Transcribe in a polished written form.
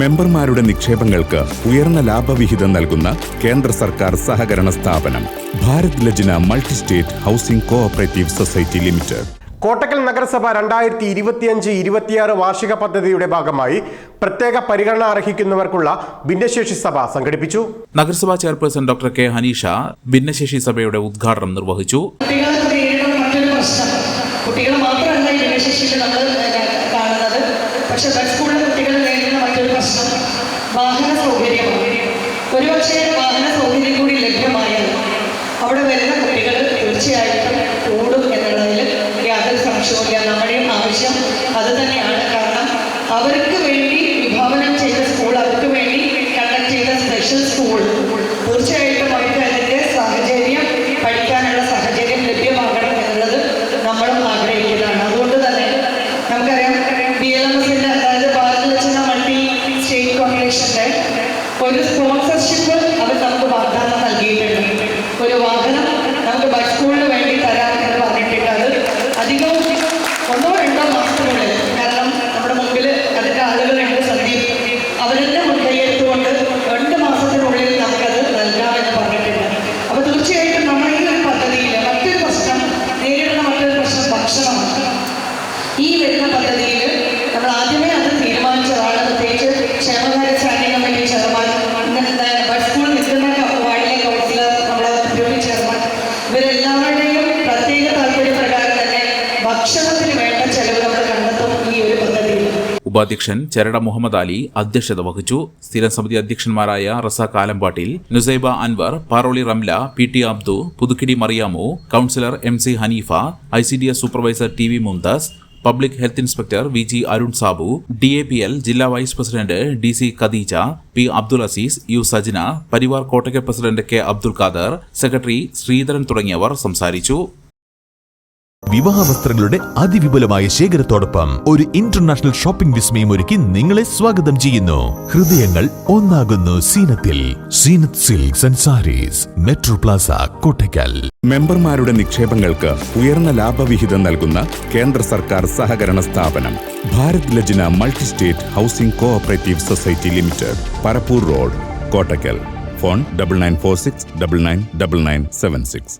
മെമ്പർമാരുടെ നിക്ഷേപങ്ങൾക്ക് ഉയർന്ന ലാഭവിഹിതം നൽകുന്ന കേന്ദ്ര സർക്കാർ സഹകരണ സ്ഥാപനം Bharat Lajna multi state housing cooperative society limited. Kottakkal നഗരസഭ 2025-26 വാർഷിക പദ്ധതിയുടെ ഭാഗമായി പ്രത്യേക പരിഗണന അർഹിക്കുന്നവർക്കുള്ള ഭിന്നശേഷി സഭ സംഘടിപ്പിച്ചു. നഗരസഭാ ചെയർപേഴ്സൺ ഡോക്ടർ കെ ഹനീഷ ഭിന്നശേഷി സഭയുടെ ഉദ്ഘാടനം നിർവഹിച്ചു. കുട്ടികൾ മാത്രമല്ല ഈ ഭിന്നശേഷിയിൽ നമ്മൾ കാണുന്നത്. പക്ഷെ സ്കൂളിലെ കുട്ടികൾ നേരിടുന്ന മറ്റൊരു പ്രശ്നം വാഹന സൗകര്യമാണ്. ഒരുപക്ഷെ വാഹന സൗകര്യം കൂടി ലഭ്യമായാൽ അവിടെ വരുന്ന കുട്ടികൾ തീർച്ചയായിട്ടും കൂടും എന്നുള്ളതിൽ യാതൊരു സംശയവുമില്ല. നമ്മുടെയും ആവശ്യം അത് തന്നെയാണ്. കാരണം അവർക്ക് വേണ്ടി വിഭാവനം ചെയ്ത സ്കൂൾ, അവർക്ക് വേണ്ടി കണ്ടക്ട് ചെയ്ത സ്പെഷ്യൽ സ്കൂൾ തീർച്ചയായിട്ടും അവർക്ക് അതിൻ്റെ സാഹചര്യം, പഠിക്കാനുള്ള സാഹചര്യം ലഭ്യമാകണം എന്നുള്ളത് നമ്മളും ആഗ്രഹിക്കുന്നതാണ്. അതുകൊണ്ട് തന്നെ നമുക്കറിയാം BLMSന്റെ, അതായത് ഭാരത് ലജ്ന മൾട്ടി സ്റ്റേറ്റ് കോർപ്പറേഷന്റെ ഒരു സ്പോൺസർഷിപ്പ് അവർ നമുക്ക് വാഗ്ദാനം നൽകിയിട്ടുണ്ട്. ഒരു വാഹനം നമുക്ക് ബസ് സ്കൂളിന് വേണ്ടി തരാം എന്ന് പറഞ്ഞിട്ടുണ്ട്. അത് അധികവും 1-2 മാസത്തിനുള്ളിൽ, കാരണം നമ്മുടെ മുമ്പിൽ അതിൻ്റെ ആളുകളുണ്ട്, സന്ദീപ്, അവരുടെ മുൻകൈയെടുത്തുകൊണ്ട് 2 മാസത്തിനുള്ളിൽ നമുക്കത് നൽകാമെന്ന് പറഞ്ഞിട്ടുണ്ട്. അപ്പോൾ തീർച്ചയായിട്ടും നമ്മൾ ഈ ഒരു പദ്ധതിയിൽ നേരിടുന്ന മറ്റൊരു പ്രശ്നം ഭക്ഷണമാണ്. ഈ വരുന്ന പദ്ധതിയിൽ നമ്മൾ ആദ്യമേ അത് തീരുമാനിച്ചതാണ്. പ്രത്യേകിച്ച് ക്ഷേമകാര്യ standing committee chairman, bus school നിൽക്കുന്ന വാർഡിലെ കൗൺസിലർ, നമ്മളെ ഡെപ്യൂട്ടി ചെയർമാൻ, ഇവരെല്ലാവരുടെയും പ്രത്യേക താല്പര്യപ്രകാരം തന്നെ ഭക്ഷണത്തിന് വേണ്ട ചെലവ് നമ്മൾ കണ്ടെത്തും ഈ ഒരു പദ്ധതിയിൽ. ഉപാധ്യക്ഷൻ ചെരട മുഹമ്മദ് അലി അധ്യക്ഷത വഹിച്ചു. സ്ഥിരം സമിതി അധ്യക്ഷന്മാരായ Razak Alambattil, Nusaiba Anwar, Paroli Ramla, PT Abdu, Puthukkidi Mariyamu, councillor MC Haneefa, ICDS supervisor TV Mumtaz, public health inspector VG Arun Sabu, DAPL ജില്ലാ vice president DC Khadeeja, P Abdul Azeez, U Sajna, Parivar Kottakkal president K Abdul Khader, secretary Sreedharan തുടങ്ങിയവർ സംസാരിച്ചു. വിവാഹ വസ്ത്രങ്ങളുടെ അതിവിപുലമായ ശേഖരത്തോടൊപ്പം ഒരു ഇന്റർനാഷണൽ ഷോപ്പിംഗ് വിസ്മയം ഒരുക്കി നിങ്ങളെ സ്വാഗതം ചെയ്യുന്നു. ഹൃദയങ്ങൾ ഒന്നാകുന്നു സീനത്തിൽ. Zeenath silks and sarees, metro plaza, Kottakkal. മെമ്പർമാരുടെ നിക്ഷേപങ്ങൾക്ക് ഉയർന്ന ലാഭവിഹിതം നൽകുന്ന കേന്ദ്ര സർക്കാർ സഹകരണ സ്ഥാപനം Bharat Lajna multi state housing cooperative society limited, Parappur road, Kottakkal. Phone 9946999976.